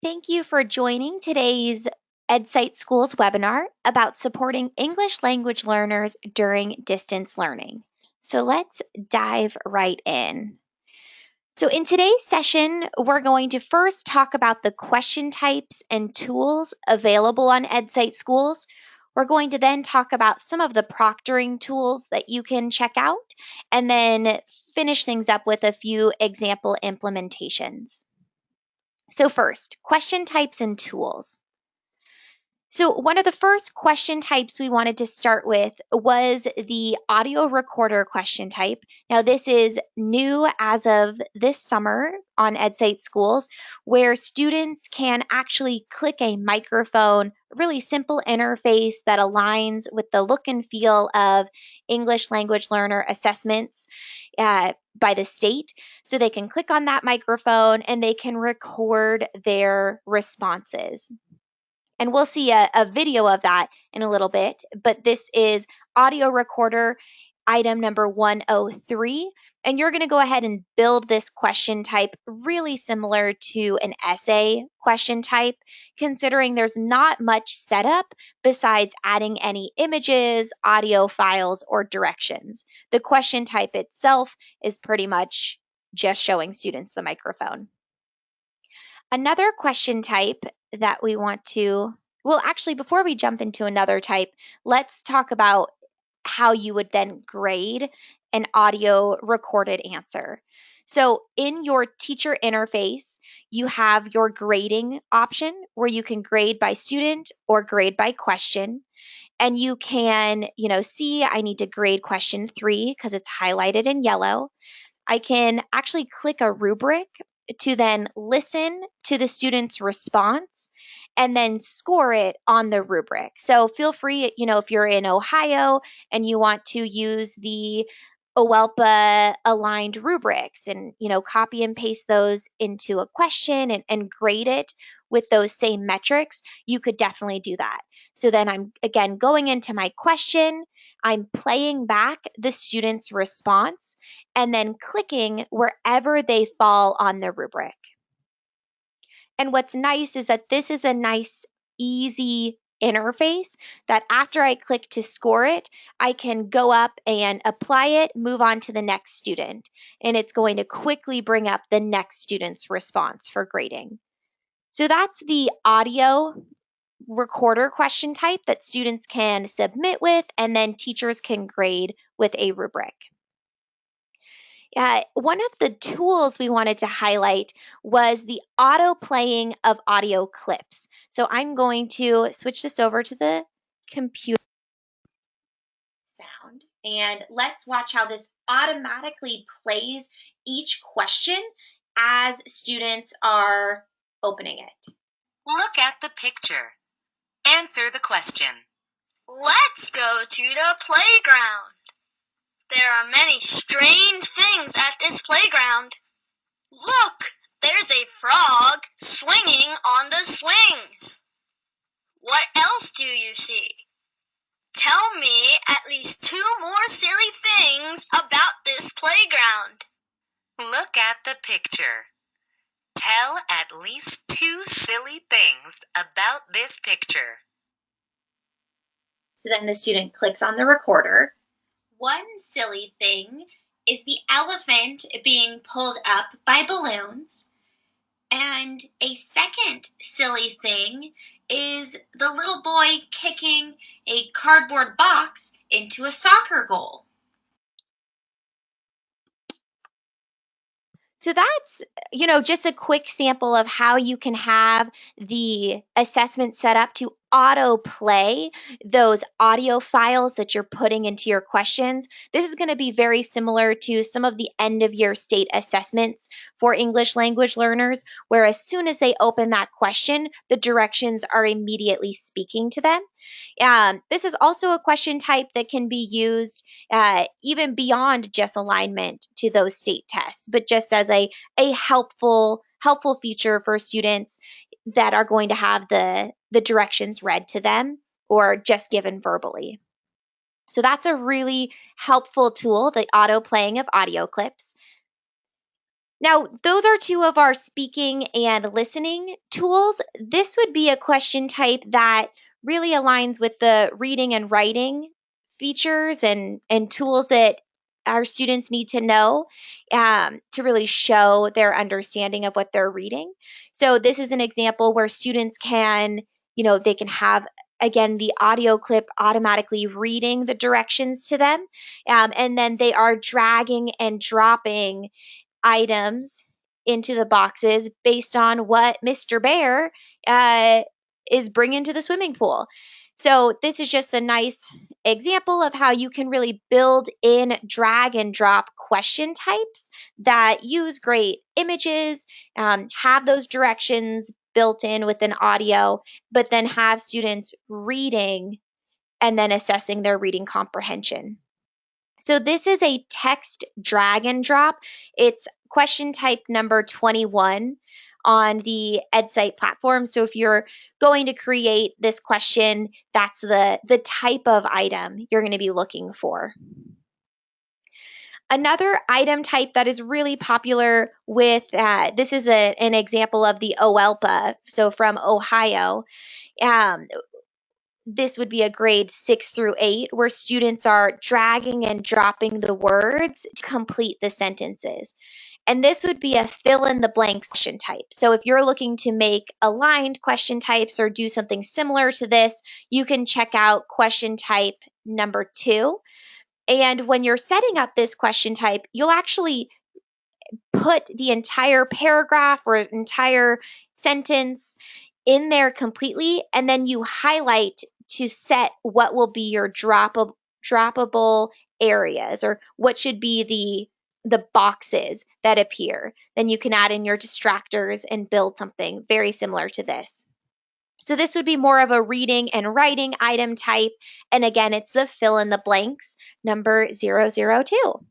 Thank you for joining today's EdSite Schools webinar about supporting English language learners during distance learning. So let's dive right in. So in today's session, we're going to first talk about the question types and tools available on EdSite Schools. We're going to then talk about some of the proctoring tools that you can check out, and then finish things up with a few example implementations. So first, question types and tools. So one of the first question types we wanted to start with was the audio recorder question type. Now this is new as of this summer on EdSite Schools, where students can actually click a microphone, a really simple interface that aligns with the look and feel of English language learner assessments by the state. So they can click on that microphone and they can record their responses. And we'll see a video of that in a little bit, but this is audio recorder item number 103. And you're going to go ahead and build this question type really similar to an essay question type, considering there's not much setup besides adding any images, audio files, or directions. The question type itself is pretty much just showing students the microphone. Another question type that we want to, well, actually, before we jump into another type, let's talk about how you would then grade an audio recorded answer. So in your teacher interface, you have your grading option where you can grade by student or grade by question. And you can, see I need to grade question 3 because it's highlighted in yellow. I can actually click a rubric to then listen to the student's response and then score it on the rubric. So feel free, if you're in Ohio and you want to use the OWELPA aligned rubrics and, copy and paste those into a question and grade it with those same metrics, you could definitely do that. So then I'm, again, going into my question, I'm playing back the student's response and then clicking wherever they fall on the rubric. And what's nice is that this is a nice, easy interface that after I click to score it, I can go up and apply it, move on to the next student. And it's going to quickly bring up the next student's response for grading. So that's the audio recorder question type that students can submit with, and then teachers can grade with a rubric. One of the tools we wanted to highlight was the auto playing of audio clips. So I'm going to switch this over to the computer sound, and let's watch how this automatically plays each question as students are opening it. Look at the picture. Answer the question. Let's go to the playground. There are many strange things at this playground. Look, there's a frog swinging on the swings. What else do you see? Tell me at least 2 more silly things about this playground. Look at the picture. Tell at least 2 silly things about this picture. So then the student clicks on the recorder. One silly thing is the elephant being pulled up by balloons. And a second silly thing is the little boy kicking a cardboard box into a soccer goal. So that's, just a quick sample of how you can have the assessment set up to autoplay those audio files that you're putting into your questions. This is going to be very similar to some of the end of year state assessments for English language learners, where as soon as they open that question, the directions are immediately speaking to them. This is also a question type that can be used even beyond just alignment to those state tests, but just as a helpful feature for students that are going to have the directions read to them or just given verbally. So that's a really helpful tool, the auto playing of audio clips. Now, those are two of our speaking and listening tools. This would be a question type that really aligns with the reading and writing features and tools that our students need to know to really show their understanding of what they're reading. So, this is an example where students can, they can have again the audio clip automatically reading the directions to them, and then they are dragging and dropping items into the boxes based on what Mr. Bear uh, is bringing to the swimming pool. So, this is just a nice example of how you can really build in drag and drop question types that use great images, have those directions built in with an audio, but then have students reading and then assessing their reading comprehension. So this is a text drag and drop. It's question type number 21 on the EdSite platform. So if you're going to create this question, that's the type of item you're going to be looking for. Another item type that is really popular with, this is an example of the OELPA, so from Ohio. Um, this would be a grade 6 through 8 where students are dragging and dropping the words to complete the sentences. And this would be a fill in the blanks question type. So if you're looking to make aligned question types or do something similar to this, you can check out question type number 2. And when you're setting up this question type, you'll actually put the entire paragraph or entire sentence in there completely, and then you highlight to set what will be your droppable areas or what should be the boxes that appear. Then you can add in your distractors and build something very similar to this. So this would be more of a reading and writing item type. And again, it's the fill in the blanks number 002.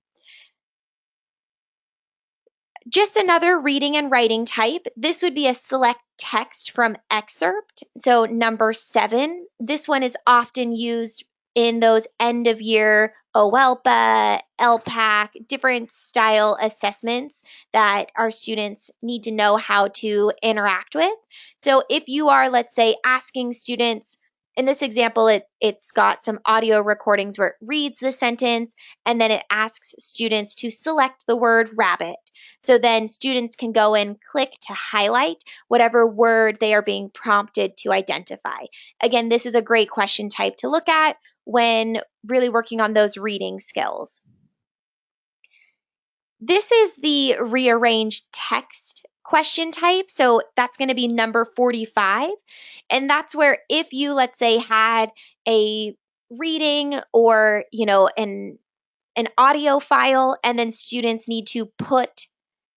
Just another reading and writing type. This would be a select text from Excerpt. So number 7, this one is often used in those end of year OELPA, LPAC, different style assessments that our students need to know how to interact with. So if you are, let's say, asking students, in this example, it's got some audio recordings where it reads the sentence and then it asks students to select the word rabbit. So then students can go and click to highlight whatever word they are being prompted to identify. Again, this is a great question type to look at when really working on those reading skills. This is the rearrange text question type. So that's going to be number 45. And that's where if you, let's say, had a reading or, an audio file, and then students need to put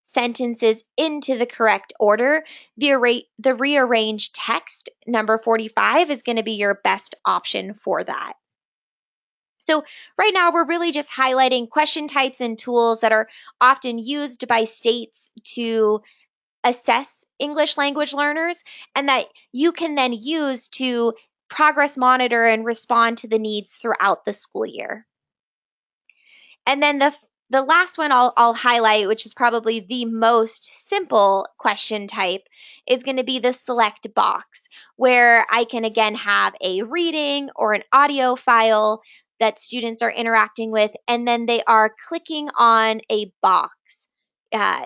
sentences into the correct order, the rearrange text number 45 is going to be your best option for that. So right now we're really just highlighting question types and tools that are often used by states to assess English language learners and that you can then use to progress monitor and respond to the needs throughout the school year. And then the last one I'll highlight, which is probably the most simple question type, is going to be the select box, where I can again have a reading or an audio file that students are interacting with, and then they are clicking on a box.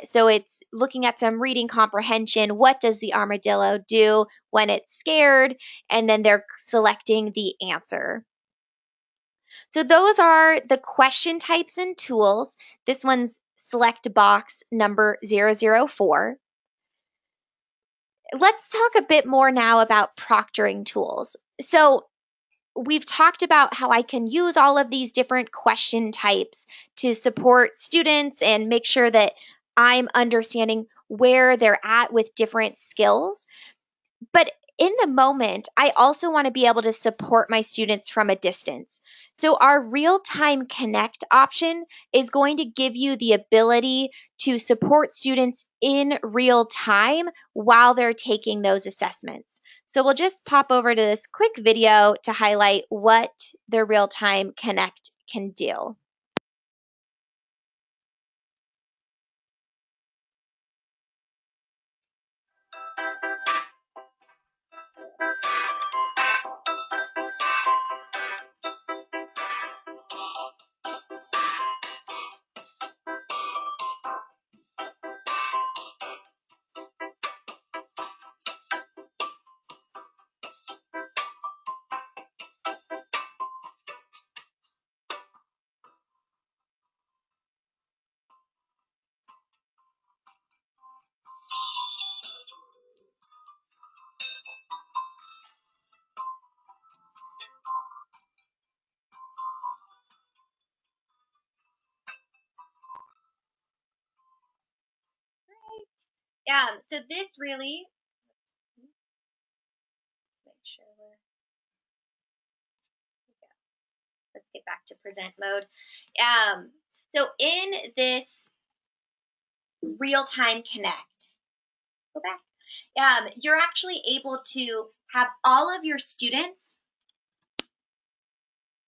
So it's looking at some reading comprehension. What does the armadillo do when it's scared? And then they're selecting the answer. So those are the question types and tools. This one's select box number 004. Let's talk a bit more now about proctoring tools. So we've talked about how I can use all of these different question types to support students and make sure that I'm understanding where they're at with different skills. But in the moment, I also want to be able to support my students from a distance. So our real-time connect option is going to give you the ability to support students in real time while they're taking those assessments. So we'll just pop over to this quick video to highlight what the real-time connect can do. So this really, make sure let's get back to present mode. So in this real-time connect, go back. You're actually able to have all of your students.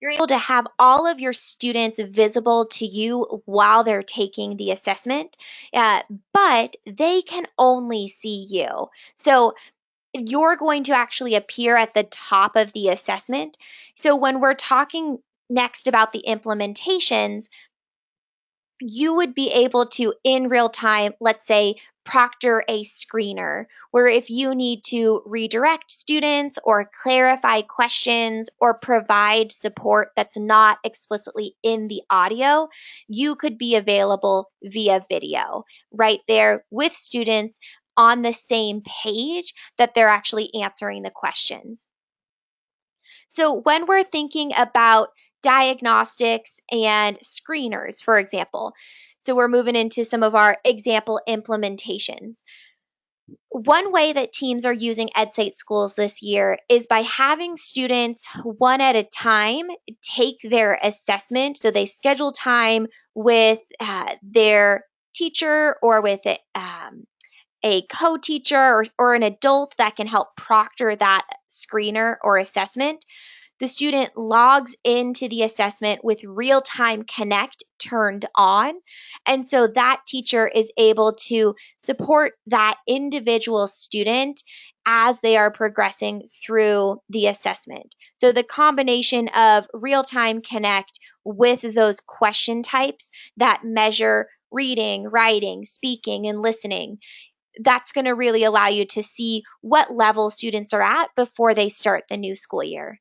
You're able to have all of your students visible to you while they're taking the assessment, but they can only see you. So you're going to actually appear at the top of the assessment. So when we're talking next about the implementations, you would be able to, in real time, let's say, proctor a screener, where if you need to redirect students or clarify questions or provide support that's not explicitly in the audio, you could be available via video right there with students on the same page that they're actually answering the questions. So when we're thinking about diagnostics and screeners, for example, so we're moving into some of our example implementations. One way that teams are using EdSite schools this year is by having students one at a time take their assessment. So they schedule time with their teacher or with a co-teacher or an adult that can help proctor that screener or assessment. The student logs into the assessment with real time connect turned on. And so that teacher is able to support that individual student as they are progressing through the assessment. So the combination of real time connect with those question types that measure reading, writing, speaking, and listening, that's going to really allow you to see what level students are at before they start the new school year.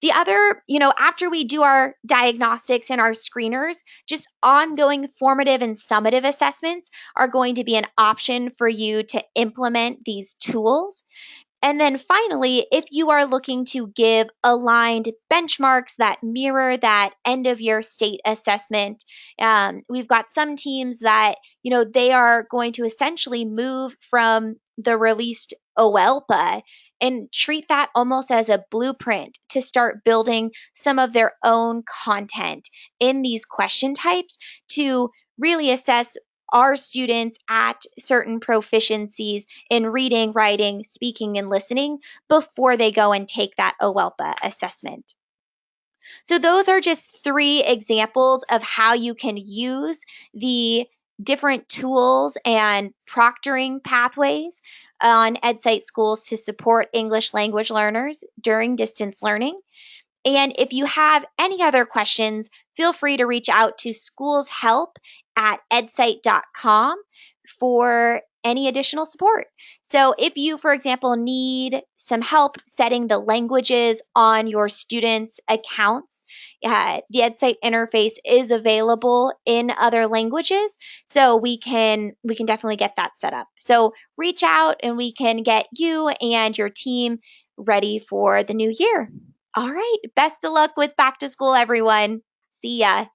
The other, after we do our diagnostics and our screeners, just ongoing formative and summative assessments are going to be an option for you to implement these tools. And then finally, if you are looking to give aligned benchmarks that mirror that end of year state assessment, we've got some teams that, they are going to essentially move from the released OELPA and treat that almost as a blueprint to start building some of their own content in these question types to really assess our students at certain proficiencies in reading, writing, speaking, and listening before they go and take that OELPA assessment. So those are just 3 examples of how you can use the different tools and proctoring pathways on EdSite schools to support English language learners during distance learning. And if you have any other questions, feel free to reach out to schoolshelp@edsite.com for any additional support. So if you, for example, need some help setting the languages on your students' accounts, the EdSite interface is available in other languages, so we can definitely get that set up. So reach out and we can get you and your team ready for the new year. All right. Best of luck with back to school, everyone. See ya.